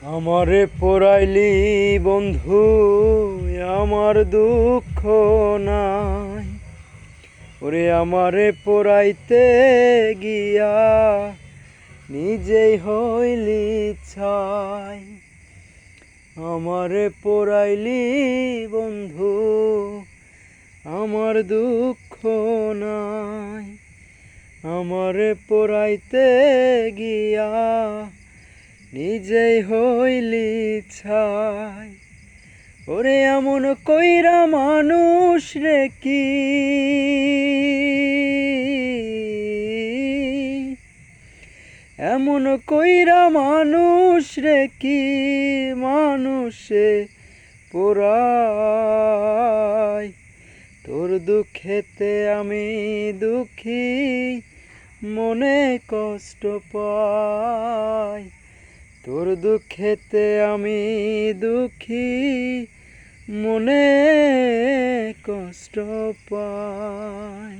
আমারে পোড়াইলি বন্ধু, আমার দুঃখ নাই। ওরে আমারে পোড়াইতে গিয়া নিজেই হইলি ছাই। আমারে পোড়াইলি বন্ধু, আমার দুঃখ নাই। আমারে পোড়াইতে গিয়া নিজেই হইলি ছাই। ওরে এমন কইরা মানুষ রে কি, এমন কইরা মানুষ রে কি মানুষে পোড়ায়। তোর দুঃখেতে আমি দুঃখী, মনে কষ্ট পাই। তোর দুঃখেতে আমি দুঃখী, মনে কষ্ট পাই।